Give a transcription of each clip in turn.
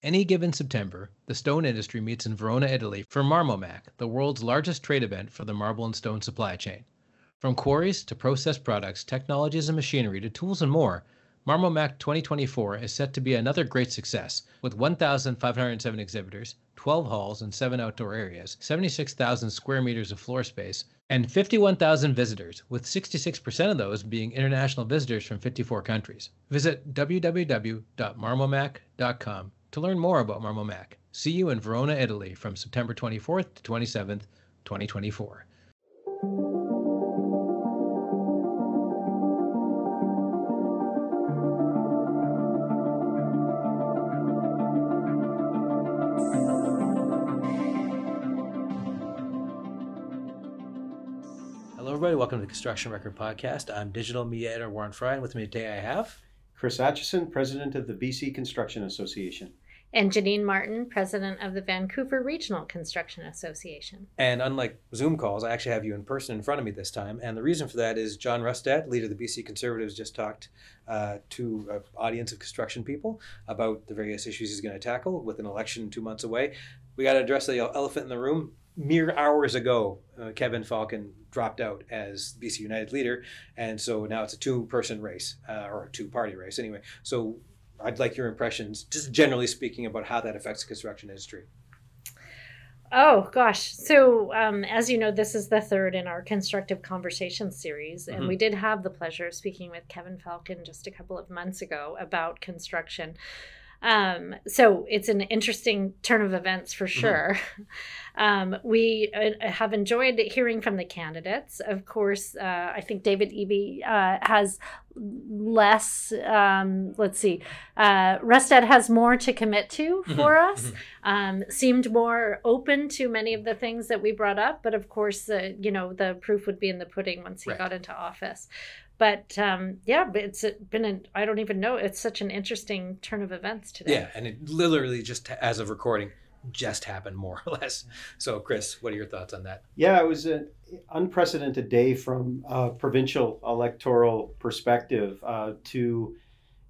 Any given September, the stone industry meets in Verona, Italy for Marmomac, the world's largest trade event for the marble and stone supply chain. From quarries to processed products, technologies and machinery to tools and more, Marmomac 2024 is set to be another great success, with 1,507 exhibitors, 12 halls and 7 outdoor areas, 76,000 square meters of floor space, and 51,000 visitors, with 66% of those being international visitors from 54 countries. Visit www.marmomac.com to learn more about Marmomac. See you in Verona, Italy from September 24th to 27th, 2024. Hello, everybody. Welcome to the Construction Record Podcast. I'm digital media editor Warren Frey, and with me today I have Chris Atchison, president of the BC Construction Association. And Jeannine Martin, president of the Vancouver Regional Construction Association. And unlike Zoom calls, I actually have you in person in front of me this time. And the reason for that is John Rustad, leader of the BC Conservatives, just talked to an audience of construction people about the various issues he's going to tackle with an election 2 months away. We got to address the elephant in the room. Mere hours ago, Eby and Falcon dropped out as BC United leader, and so now it's a two-person race, or a two-party race anyway. So I'd like your impressions, just generally speaking, about how that affects the construction industry. Oh, gosh. So as you know, this is the third in our Constructive Conversations series, and we did have the pleasure of speaking with Eby and Falcon just a couple of months ago about construction. So it's an interesting turn of events for sure. We have enjoyed hearing from the candidates. Of course, I think David Eby has less, Rustad has more to commit to for us, seemed more open to many of the things that we brought up. But of course, the proof would be in the pudding once he got into office. But it's been I don't even know. It's such an interesting turn of events today. Yeah, and it literally just, as of recording, just happened more or less. So, Chris, what are your thoughts on that? Yeah, it was an unprecedented day from a provincial electoral perspective to,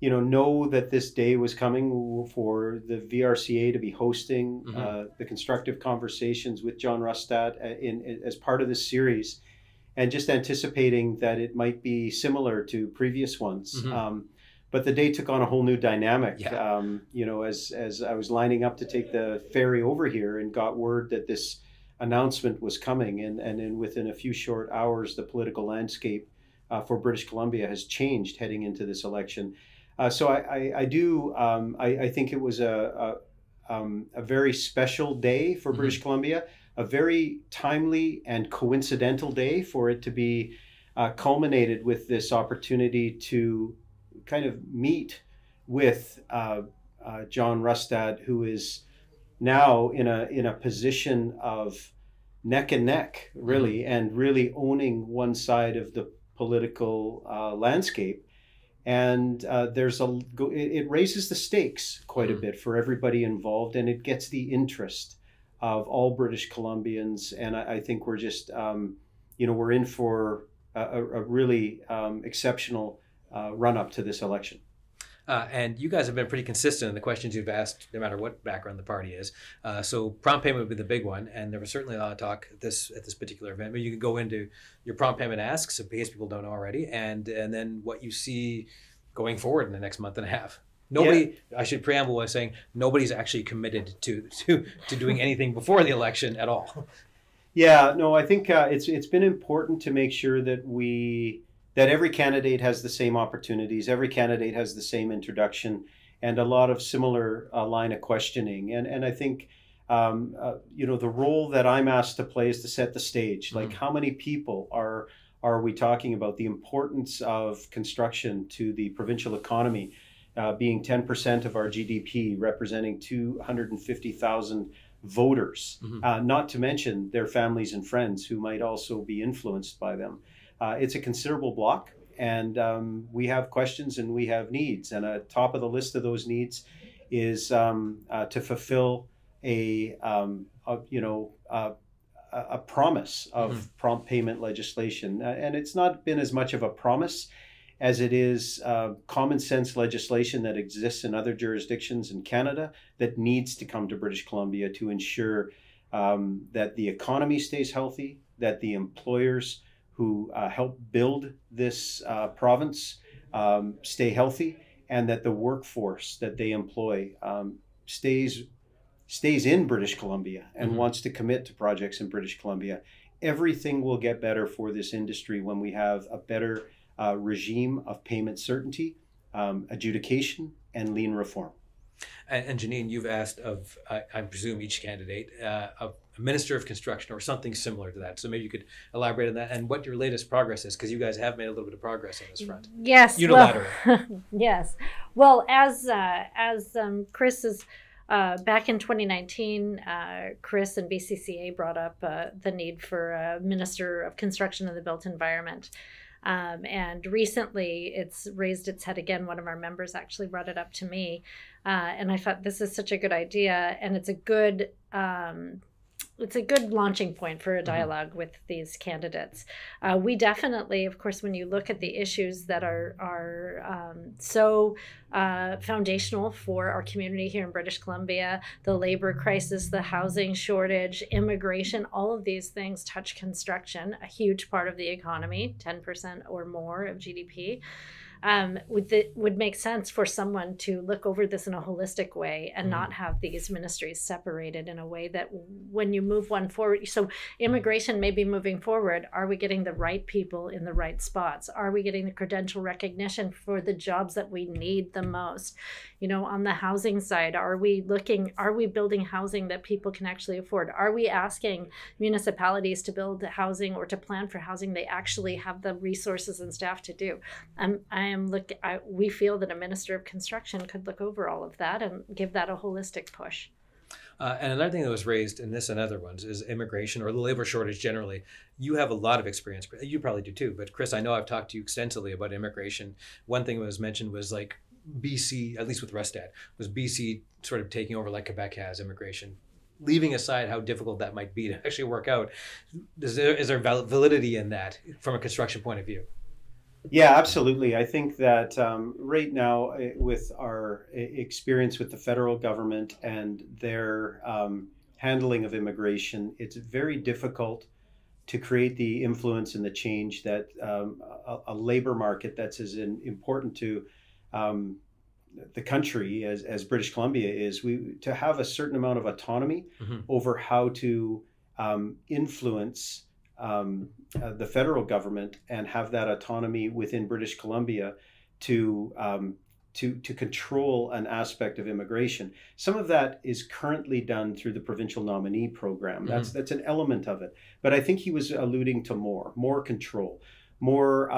know that this day was coming for the VRCA to be hosting the Constructive Conversations with John Rustad as part of this series. And just anticipating that it might be similar to previous ones. But the day took on a whole new dynamic. Yeah. As I was lining up to take the ferry over here and got word that this announcement was coming, and then within a few short hours, the political landscape for British Columbia has changed heading into this election. So I think it was a very special day for British Columbia. A very timely and coincidental day for it to be culminated with this opportunity to kind of meet with John Rustad, who is now in a position of neck and neck, really, and really owning one side of the political landscape. And it raises the stakes quite a bit for everybody involved, and it gets the interest of all British Columbians, and I think we're just, we're in for a really exceptional run-up to this election. And you guys have been pretty consistent in the questions you've asked, no matter what background the party is. So prompt payment would be the big one, and there was certainly a lot of talk at this particular event. But you could go into your prompt payment asks, in case people don't know already, and then what you see going forward in the next month and a half. I should preamble by saying nobody's actually committed to doing anything before the election at all. Yeah, no, I think it's been important to make sure that every candidate has the same opportunities, every candidate has the same introduction, and a lot of similar line of questioning. And I think the role that I'm asked to play is to set the stage. Like, how many people are we talking about? The importance of construction to the provincial economy. Being 10% of our GDP, representing 250,000 voters, not to mention their families and friends who might also be influenced by them. It's a considerable block, and we have questions and we have needs. And at top of the list of those needs is to fulfill a promise of prompt payment legislation. And it's not been as much of a promise as it is common sense legislation that exists in other jurisdictions in Canada that needs to come to British Columbia to ensure that the economy stays healthy, that the employers who help build this province stay healthy, and that the workforce that they employ stays in British Columbia and wants to commit to projects in British Columbia. Everything will get better for this industry when we have a better regime of payment certainty, adjudication, and lien reform. And Jeannine, you've asked of, I presume, each candidate, a Minister of Construction or something similar to that. So maybe you could elaborate on that and what your latest progress is, because you guys have made a little bit of progress on this front. Yes. Unilaterally. Well, yes. Well, as Chris is back in 2019, Chris and BCCA brought up the need for a Minister of Construction and the Built Environment. And recently it's raised its head again. One of our members actually brought it up to me. And I thought this is such a good idea. And it's a good launching point for a dialogue with these candidates. We definitely, of course, when you look at the issues that are so foundational for our community here in British Columbia, the labor crisis, the housing shortage, immigration, all of these things touch construction, a huge part of the economy, 10% or more of GDP. Would make sense for someone to look over this in a holistic way and not have these ministries separated in a way that when you move one forward, so immigration may be moving forward. Are we getting the right people in the right spots? Are we getting the credential recognition for the jobs that we need the most? On the housing side, are we building housing that people can actually afford? Are we asking municipalities to build housing or to plan for housing they actually have the resources and staff to do? We feel that a Minister of Construction could look over all of that and give that a holistic push. And another thing that was raised in this and other ones is immigration or the labor shortage generally. You have a lot of experience. You probably do too. But Chris, I know I've talked to you extensively about immigration. One thing that was mentioned was like BC, at least with Rustad, was BC sort of taking over like Quebec has immigration. Leaving aside how difficult that might be to actually work out, is there validity in that from a construction point of view? Yeah, absolutely. I think that right now, with our experience with the federal government and their handling of immigration, it's very difficult to create the influence and the change that a labor market that's as important to the country as British Columbia is, to have a certain amount of autonomy over how to influence the federal government and have that autonomy within British Columbia to control an aspect of immigration. Some of that is currently done through the provincial nominee program. That's an element of it. But I think he was alluding to more control, more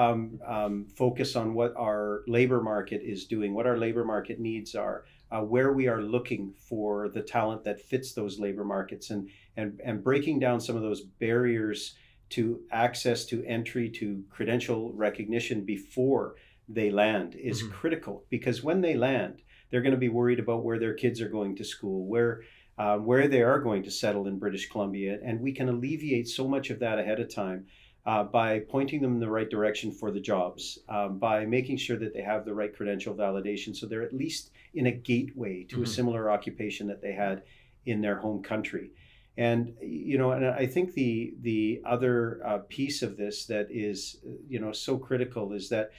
focus on what our labor market is doing, what our labor market needs are, where we are looking for the talent that fits those labor markets, and breaking down some of those barriers to access, to entry, to credential recognition before they land is critical, because when they land, they're going to be worried about where their kids are going to school, where they are going to settle in British Columbia. And we can alleviate so much of that ahead of time by pointing them in the right direction for the jobs, by making sure that they have the right credential validation, so they're at least in a gateway to a similar occupation that they had in their home country. And and I think the other piece of this that is so critical is that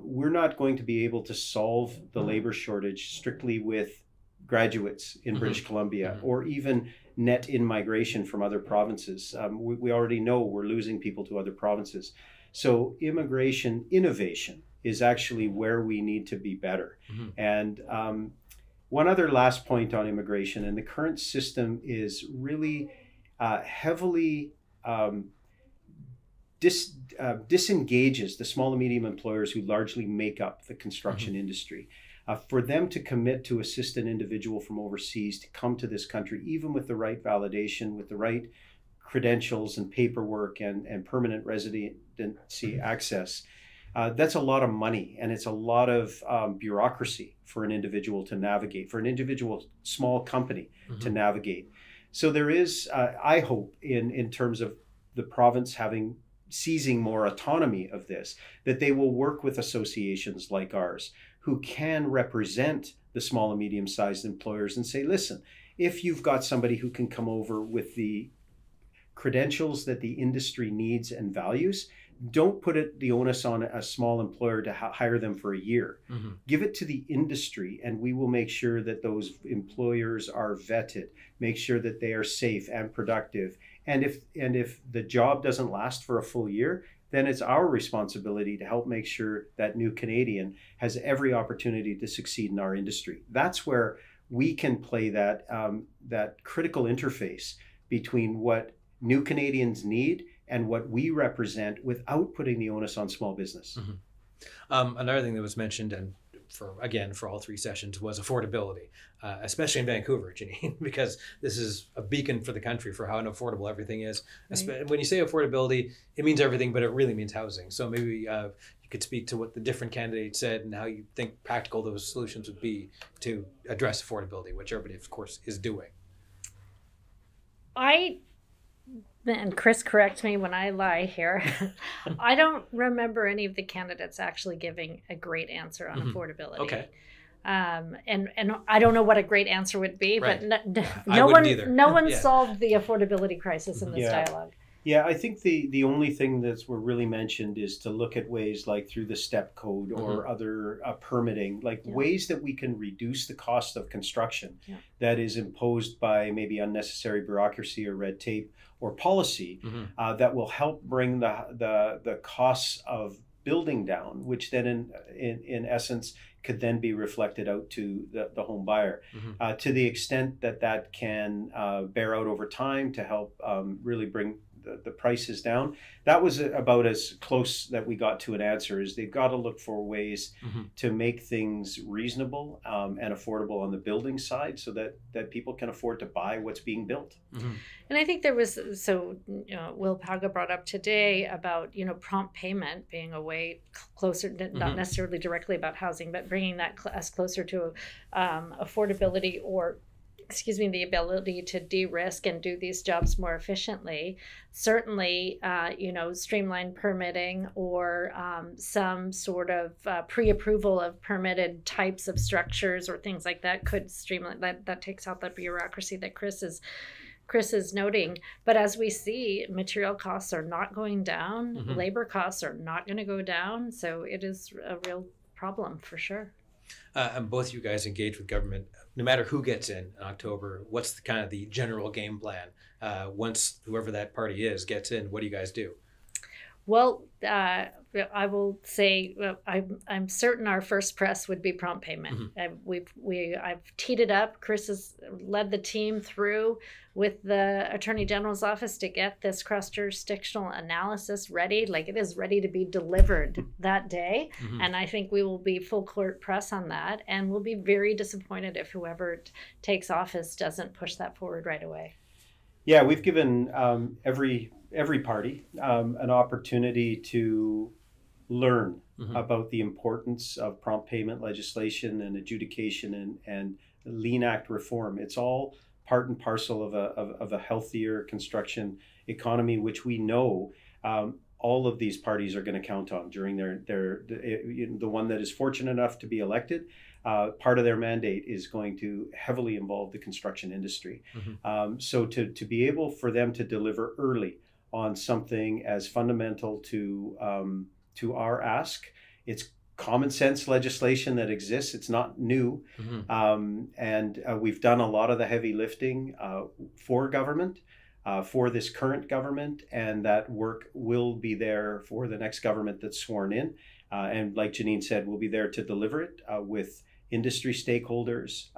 we're not going to be able to solve the labor shortage strictly with graduates in British Columbia or even net in-migration from other provinces. We already know we're losing people to other provinces. So immigration innovation is actually where we need to be better. And one other last point on immigration, and the current system is really heavily disengages the small and medium employers who largely make up the construction industry. For them to commit to assist an individual from overseas to come to this country, even with the right validation, with the right credentials and paperwork and permanent residency access, that's a lot of money, and it's a lot of bureaucracy for an individual to navigate, for an individual small company to navigate. So there is, I hope, in terms of the province having seizing more autonomy of this, that they will work with associations like ours who can represent the small and medium-sized employers and say, listen, if you've got somebody who can come over with the credentials that the industry needs and values, don't put the onus on a small employer to hire them for a year. Mm-hmm. Give it to the industry, and we will make sure that those employers are vetted, make sure that they are safe and productive. And if the job doesn't last for a full year, then it's our responsibility to help make sure that new Canadian has every opportunity to succeed in our industry. That's where we can play that critical interface between what new Canadians need and what we represent without putting the onus on small business. Mm-hmm. Another thing that was mentioned, and for all three sessions, was affordability, especially in Vancouver, Jeannine, because this is a beacon for the country for how unaffordable everything is. Right. When you say affordability, it means everything, but it really means housing. So maybe you could speak to what the different candidates said and how you think practical those solutions would be to address affordability, which everybody, of course, is doing. And Chris, correct me when I lie here. I don't remember any of the candidates actually giving a great answer on affordability. Okay. And I don't know what a great answer would be, right. but no one solved the affordability crisis in this dialogue. Yeah, I think the only thing that's were really mentioned is to look at ways like through the step code or other permitting, like ways that we can reduce the cost of construction that is imposed by maybe unnecessary bureaucracy or red tape or policy that will help bring the costs of building down, which then in essence could then be reflected out to the home buyer to the extent that can bear out over time to help really bring the prices down. That was about as close that we got to an answer. Is they've got to look for ways to make things reasonable and affordable on the building side so that people can afford to buy what's being built. And I think there was, Will Paga brought up today about, prompt payment being a way closer, not necessarily directly about housing, but bringing that us closer to affordability or the ability to de-risk and do these jobs more efficiently. Certainly, streamlined permitting or some sort of pre-approval of permitted types of structures or things like that could streamline that takes out the bureaucracy that Chris is noting. But as we see, material costs are not going down, labor costs are not going to go down, so it is a real problem for sure. And both you guys engage with government, no matter who gets in October. What's the general game plan? Once whoever that party is gets in, what do you guys do? Well, I will say I'm certain our first press would be prompt payment. I've teed it up. Chris has led the team through with the Attorney General's office to get this cross-jurisdictional analysis ready. Like it is ready to be delivered that day. And I think we will be full court press on that. And we'll be very disappointed if whoever takes office doesn't push that forward right away. Yeah, we've given every party an opportunity to learn about the importance of prompt payment legislation and adjudication and Lean Act reform. It's all part and parcel of a healthier construction economy, which we know all of these parties are going to count on during the one that is fortunate enough to be elected. Part of their mandate is going to heavily involve the construction industry. So to be able for them to deliver early on something as fundamental to our ask, it's common sense legislation that exists. It's not new. And we've done a lot of the heavy lifting for government, for this current government, and that work will be there for the next government that's sworn in. And like Jeannine said, we'll be there to deliver it with industry stakeholders.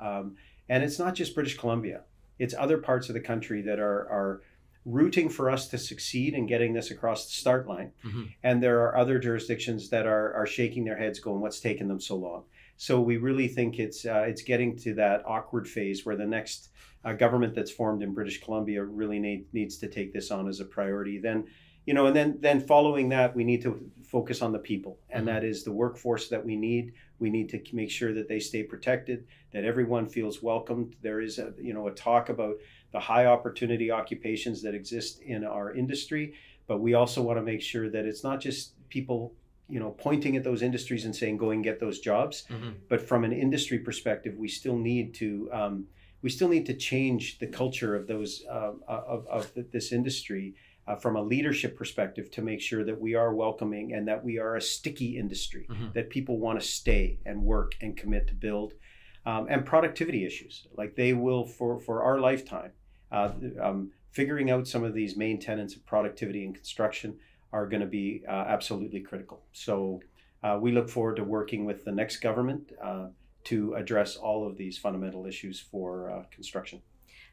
And it's not just British Columbia. It's other parts of the country that are rooting for us to succeed in getting this across the start line. And there are other jurisdictions that are shaking their heads going, what's taken them so long? So we really think it's getting to that awkward phase where the next government that's formed in British Columbia really needs to take this on as a priority. Then, and then following that, we need to focus on the people. And that is the workforce that we need. We need to make sure that they stay protected, that everyone feels welcomed. There is a talk about the high opportunity occupations that exist in our industry, but we also want to make sure that it's not just people, pointing at those industries and saying, go and get those jobs. But from an industry perspective, we still need to change the culture of those this industry from a leadership perspective to make sure that we are welcoming and that we are a sticky industry, that people want to stay and work and commit to build, and productivity issues like they will for our lifetime. Figuring out some of these main tenets of productivity and construction are going to be absolutely critical. So we look forward to working with the next government to address all of these fundamental issues for construction.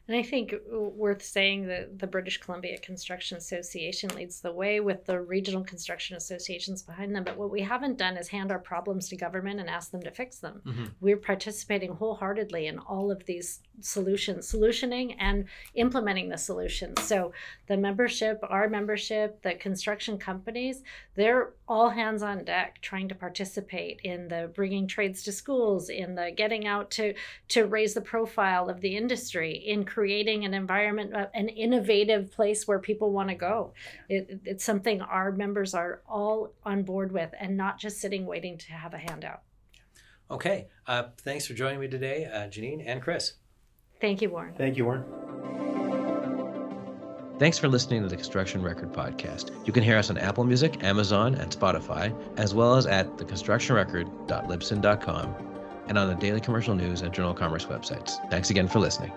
And I think worth saying that the British Columbia Construction Association leads the way with the regional construction associations behind them. But what we haven't done is hand our problems to government and ask them to fix them. We're participating wholeheartedly in all of these solutioning and implementing the solutions. So the membership, our membership, the construction companies, they're all hands on deck trying to participate in the bringing trades to schools, in the getting out to raise the profile of the industry, in creating an environment, an innovative place where people want to go. It's something our members are all on board with and not just sitting waiting to have a handout. Okay. Thanks for joining me today, Jeannine and Chris. Thank you, Warren. Thank you, Warren. Thanks for listening to the Construction Record Podcast. You can hear us on Apple Music, Amazon, and Spotify, as well as at theconstructionrecord.libsyn.com and on the Daily Commercial News and Journal of Commerce websites. Thanks again for listening.